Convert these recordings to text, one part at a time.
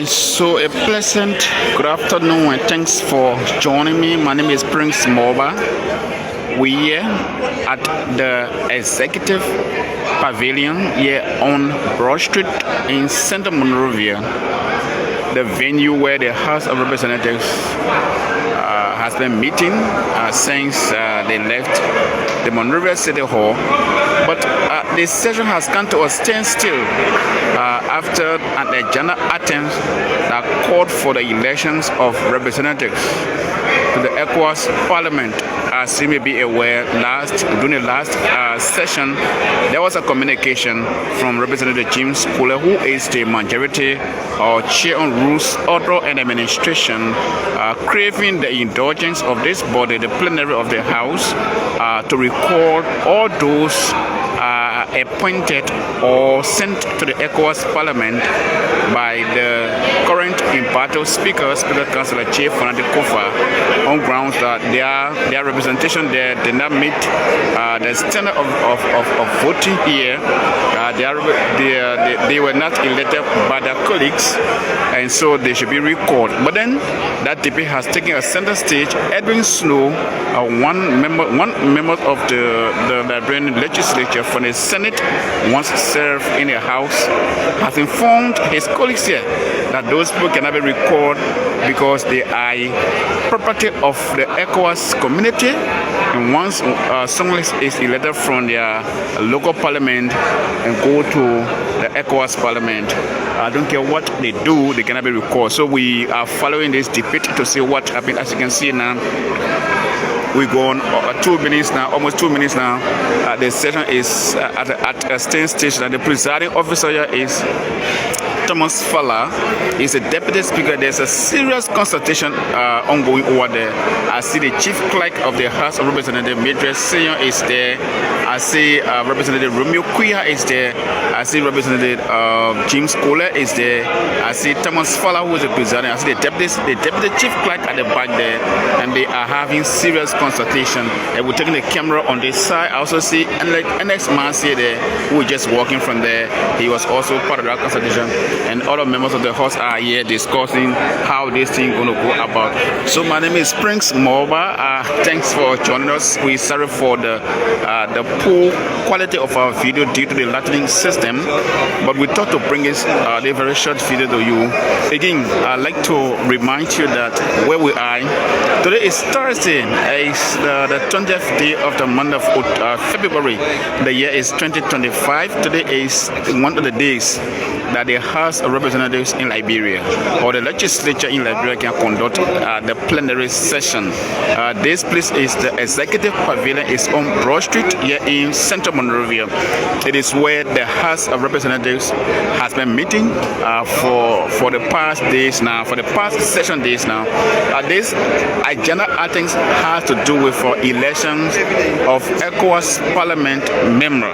So a pleasant good afternoon and thanks for joining me. My name is Prince Moba. We here at the Executive Pavilion here on Broad Street in Central Monrovia, the venue where the House of Representatives has been meeting since they left the Monrovia City Hall. But the session has come to a standstill after an agenda attempt that called for the elections of representatives to the ECOWAS Parliament. As you may be aware, during the last session, there was a communication from Representative James Kule, who is the majority chair on rules, order and administration, craving the indulgence of this body, the plenary of the House, to record all those appointed or sent to the ECOWAS Parliament by the current Embattled Speaker Councillor Fonati Koffa, on grounds that their representation there did not meet the standard of voting here. They were not elected by their colleagues, and so they should be recalled. But then that debate has taken a center stage. Edwin Snow, one member of the Liberian legislature from the Senate, once served in the House, has informed his colleagues here that those people cannot be recalled because they are property of the ECOWAS community, and once someone is elected from their local parliament and go to the ECOWAS Parliament, I don't care what they do, they cannot be recalled. So we are following this debate to see what happened. As you can see now, we go on 2 minutes now, almost 2 minutes now. The session is at a standstill, and the presiding officer here is Thomas Falla. Is a deputy speaker. There's a serious consultation ongoing over there. I see the chief clerk of the House of Representatives, Madras Senior, is there. I see Representative Romeo Kuya is there. I see Representative James Kule is there. I see Thomas Falla, who is the president. I see the deputy chief clerk at the back there, and they are having serious consultation. And we're taking the camera on this side. I also see NX Mansi there, who is just walking from there. He was also part of that consultation, and other members of the House are here discussing how this thing going to go about. So my name is Prince Moba. Thanks for joining us. We sorry for the poor quality of our video due to the lightning system, but we thought to bring this a very short video to you. Again, I'd like to remind you that where we are today is Thursday. It's the 20th day of the month of February. The year is 2025. Today is one of the days that the House of Representatives in Liberia or the legislature in Liberia can conduct the plenary session. This place is the Executive Pavilion. It's on Broad Street here in Central Monrovia. It is where the House of Representatives has been meeting for the past days now, for the past session days now. This agenda items has to do with elections of ECOWAS Parliament member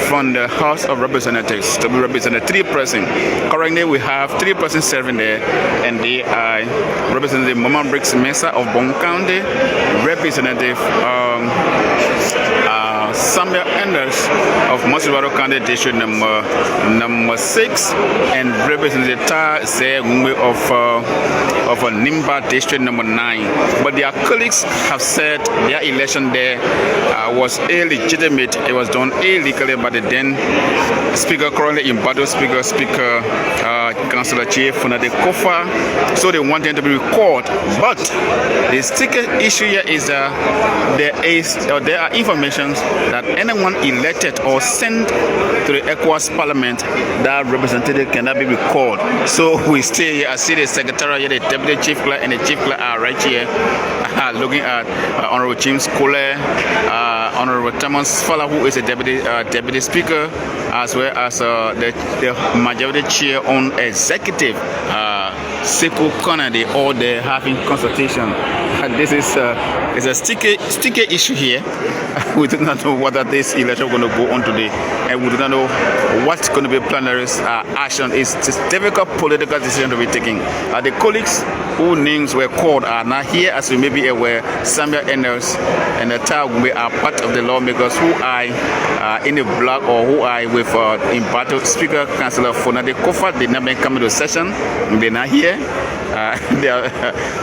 from the House of Representatives to be represented 3 persons. Currently, we have 3 persons serving there, and they are Representative Mama Briggs Mesa of Bon County, Representative Samuel Enders of Mosivaro County District number 6, and Representative Ta Zegumbe of Nimba District number 9. But their colleagues have said their election there was illegitimate. It was done illegally by the then Speaker, currently Embattled Speaker Councillor Fonati Koffa. So they want them to be recalled. But the sticker issue here is that there are information that anyone elected or sent to the ECOWAS Parliament, that representative cannot be recalled. So we stay here. I see the secretary here, the deputy chief clerk, and the chief clerk are right here looking at Honorable James Kule, Honorable Thomas Falla, who is a deputy speaker, as well as the majority chair on executive, Sekou Kona. They all there having consultation. This is a sticky issue here. We do not know whether this election is going to go on today, and we do not know what's going to be plenary action. It's a difficult political decision to be taken. The colleagues whose names were called are not here. As you may be aware, Samuel Enders and Tagumbe are part of the lawmakers who are in the block or who are with Embattled Speaker Councillor Fonati Koffa. They never come to the session. They're not here.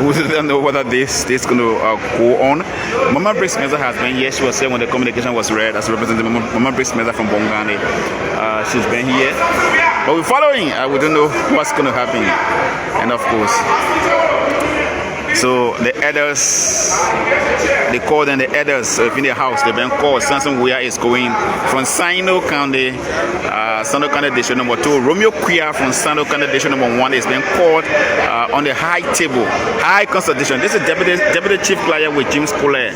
We don't know whether this is going to go on. Mama Brice Meza has been here. She was saying when the communication was read as representative Mama Brice Meza from Bongani. She's been here. But we're following. We don't know what's going to happen. And of course, so the elders, they call them the elders in the house. They've been called. Samson Weah is going from Sino County, Sino County District number 2. Romeo Quia from Sino County District number 1 is being called on the high table, high consultation. This is Deputy Chief Clerk with James Cole.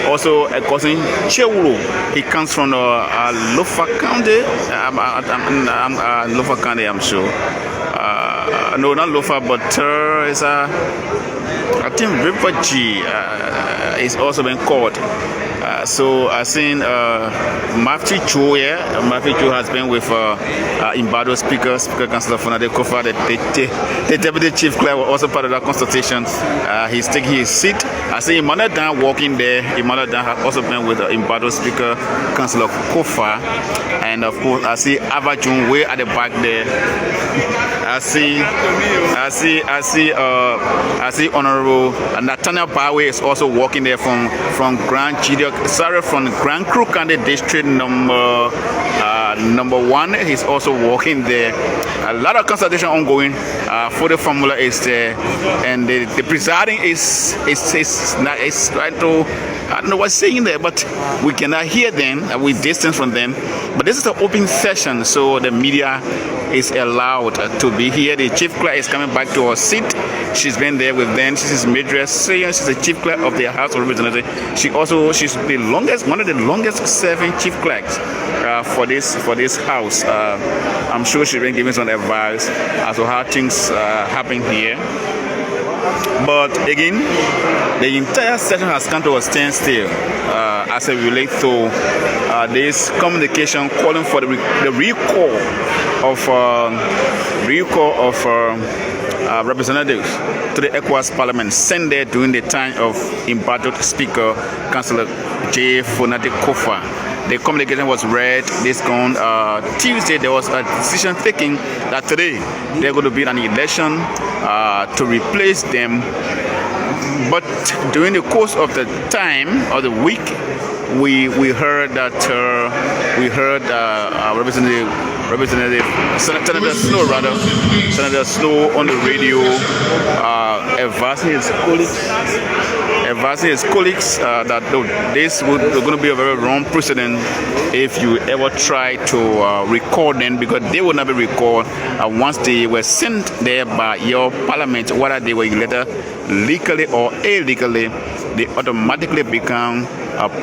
Also a cousin Chewulu. He comes from Lofa County. Lofa County, I'm sure. No, not Lofa, but it's I think River G is also been called. So I've seen Matthew Cho here. Matthew Cho has been with Embattled Speaker Councillor Fonati Koffa. The Deputy Chief Clerk was also part of that consultation. He's taking his seat. I see Emmanuel Dan walking there. Emmanuel Dan has also been with Embattled Speaker Councillor Koffa. And of course, I see Ava June way at the back there. I see Honorable Nathaniel Bawe is also walking there from Grand Crook County District number 1. He's also walking there. A lot of consultation ongoing. For the formula is there, and the presiding is trying to. I don't know what's saying there, but we cannot hear them. We distance from them. But this is an open session, so the media is allowed to be here. The chief clerk is coming back to her seat. She's been there with them. She's Midress Sayan. She's the chief clerk of the House of Representatives. She's the longest, one of the longest serving chief clerks for this house. I'm sure she's been giving some advice as to how things happen here. But again, the entire session has come to a standstill as it relates to this communication calling for the recall of representatives to the ECOWAS Parliament sent there during the time of Embattled Speaker Councillor J. Fonati Koffa. The communication was read this on Tuesday. There was a decision taken that today they're going to be an election to replace them. But during the course of the time of the week, we heard that Senator Snow on the radio advising his colleagues that this was going to be a very wrong precedent if you ever try to record them, because they will not be recorded once they were sent there by your parliament, whether they were elected legally or illegally. They automatically become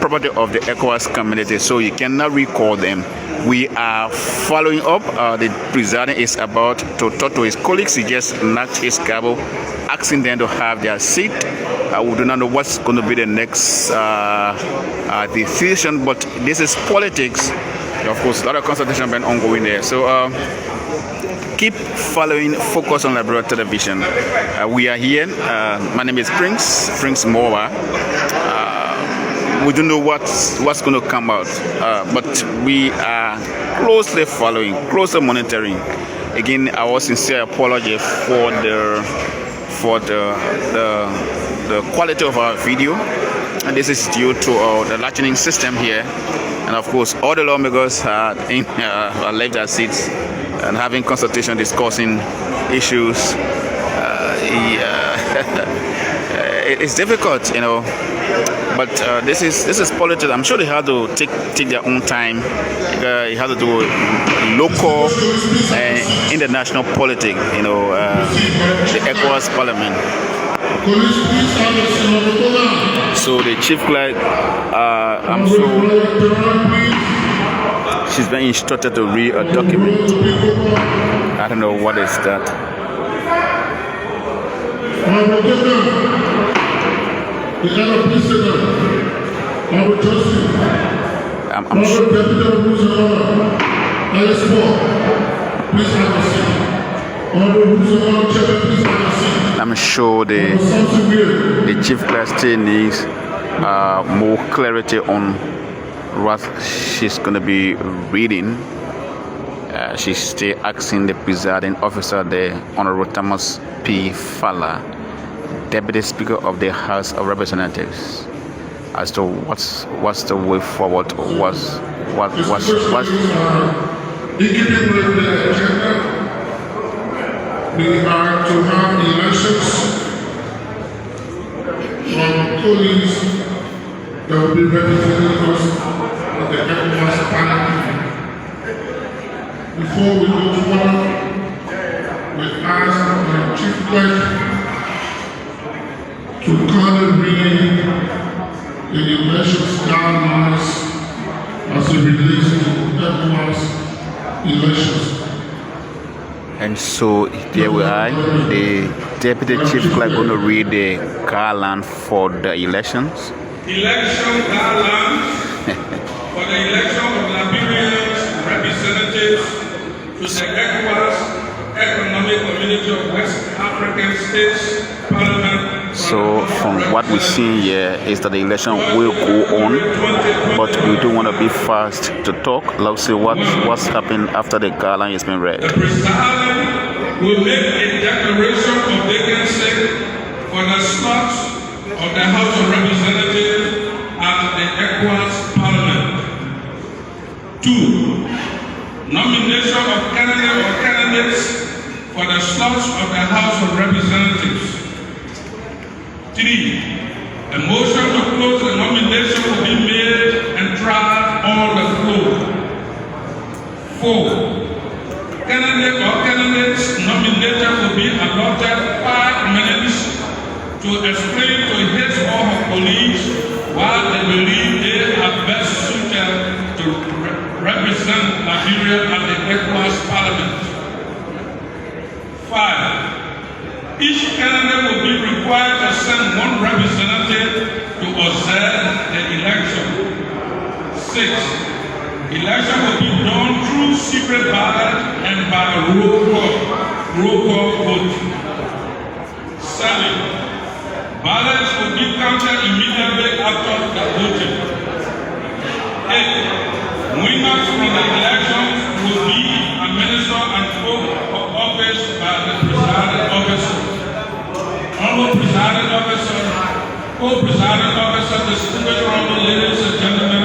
property of the ECOWAS community, so you cannot recall them. We are following up. The president is about to talk to his colleagues. He just knocked his gavel, asking them to have their seat. We do not know what's going to be the next decision, but this is politics. Of course, a lot of consultation has been ongoing there. So keep following Focus on Liberia Television. We are here. My name is Prince Mowa. We don't know what's going to come out, but we are closely following, closely monitoring. Again, our sincere apology for the quality of our video, and this is due to the latching system here. And of course, all the lawmakers have left their seats and having consultation, discussing issues. It's difficult, you know. But this is politics. I'm sure they have to take their own time. You have to do local and international politics. You know, the ECOWAS Parliament. So the chief clerk, I'm sure she's been instructed to read a document. I don't know what is that. I'm sure. I'm sure the chief clerk still needs more clarity on what she's going to be reading. She's still asking the presiding officer, the Honorable Thomas P. Falla, Deputy Speaker of the House of Representatives, as to what's the way forward. What's in keeping with the agenda, we are to have elections from colleagues that will be representing us in the ECOWAS Parliament. Before we go forward, we ask the Chief Clerk to kindly read the elections guidelines as it relates to ECOWAS elections. And so here we are, the Deputy Chief Clerk going to read the guideline for the elections. Election guidelines for the election of Liberia's representatives to the ECOWAS Economic Community of West African States Parliament. So from what we're seeing here is that the election will go on, but we do want to be fast to talk. Let's see what's happened after the guideline has been read. The president will make a declaration of vacancy for the slots of the House of Representatives at the ECOWAS Parliament. 2. Nomination of candidate or candidates for the slots of the House of Representatives. 3. A motion to close the nomination will be made and tried on the floor. 4. Candidate or candidates nominated will be allotted 5 minutes to explain to his or her colleagues why they believe they are best suited to represent Liberia at the ECOWAS Parliament. 5. Each candidate will be required to send one representative to observe the election. 6. Election will be done through secret ballot and by roll call vote. 7. Ballots will be counted immediately after the voting. 8. Winners from the elections will be administered and oath of office by the presiding officer. Honorable presiding officer, co-presiding officer, distinguished honorable ladies and gentlemen,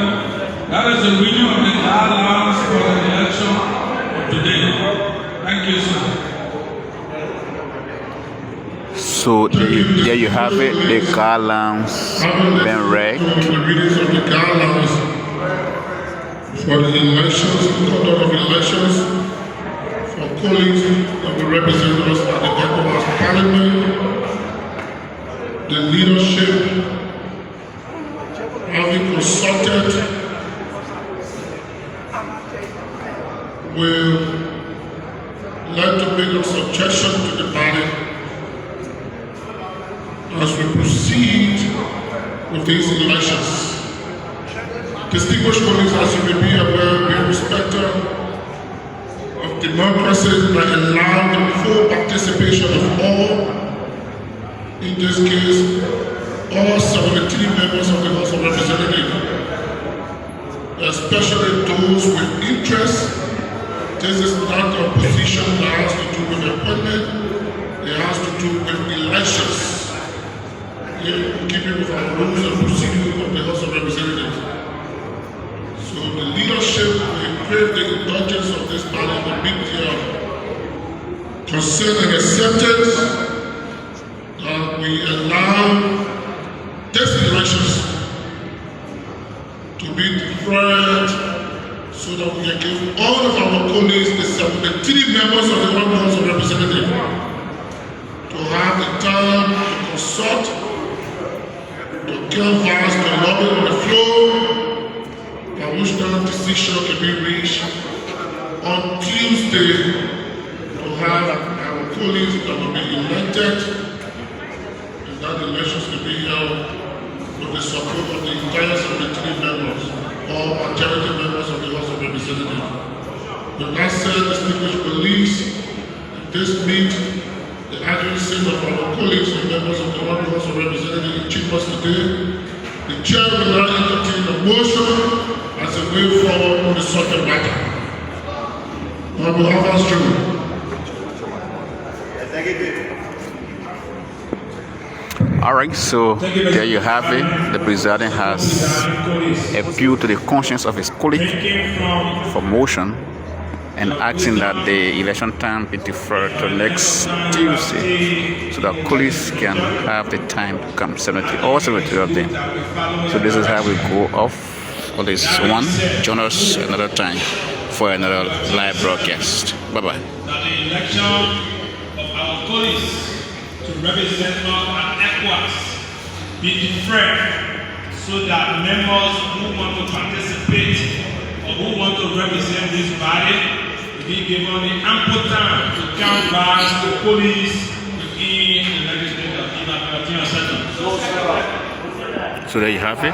that is the reading of the guidelines for the election of today. Thank you, sir. So there you have it, the guidelines been read. The readings of the guidelines for the elections, the conduct of elections, for colleagues that will represent us at the ECOWAS Parliament. The leadership, having consulted, will like to make a suggestion to the body as we proceed with these elections. Distinguished colleagues, as you may be aware, we respect of democracy that allow the full participation of all, in this case, all 73 members of the House of Representatives, especially those with interest. This is not a position that has to do with appointment, it has to do with elections, in keeping with our rules and procedures of the House of Representatives. So the leadership will crave the indulgence of this body to meet their concern and acceptance that we allow these elections to be deferred so that we can give all of our colleagues, the 73 members of the House of Representatives, to have the time to consult, to canvass, to lobby on the floor, by which time decision can be reached on Tuesday to have our colleagues that will be elected, and that elections will be held with the support of the entire 73 members, or majority members of the House of Representatives. With that said, distinguished colleagues, at this meet, the addressing of our colleagues and members of the Honorable House of Representatives in chambers today, the chair will now entertain the motion as a way forward on the subject matter. Honorable House Joe. All right, so there you have it. The president has appealed to the conscience of his colleague for motion and asking that the election time be deferred to next Tuesday so that colleagues can have the time to come 70 or 70 of them. So this is how we go off for this one. Join us another time for another live broadcast. Bye-bye. That the election of our colleagues to represent us at ECOWAS be deferred so that members who want to participate or who want to represent this body be given the ample time to count back the police within the legislature in a session. So there you have it.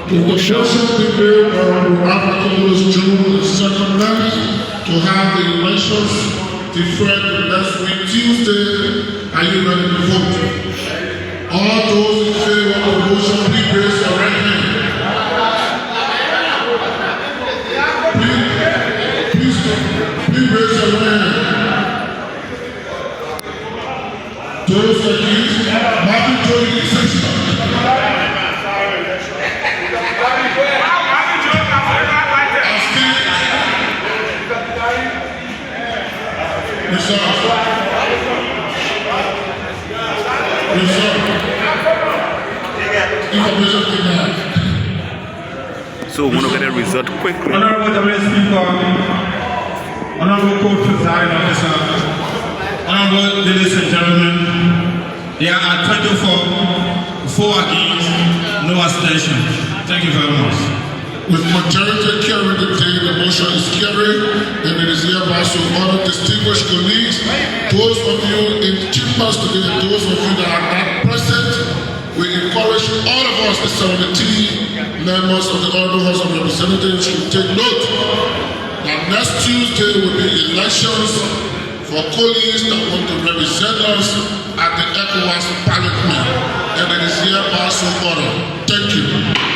The negotiation prevailed on Africa's June 2nd to have the elections deferred to next week Tuesday. Are you ready to vote? All those in favor of the motion, please raise your right hand. Please raise your hand. Those against, Martin Joey exception. So we're going to get a result quickly. Honorable Deputy Speaker, Honorable Court Presiding Officer, Honorable ladies and gentlemen, there are 24 for against, no abstention. Thank you very much. With majority carried the day, the motion is carried, and it is hereby so ordered. Distinguished colleagues, those of you in chambers today, those of you that are not present, we encourage all of us, the 70 members of the Honorable House of Representatives, to take note that next Tuesday will be elections for colleagues that want to represent us at the ECOWAS Parliament, and it is hereby so ordered. Thank you.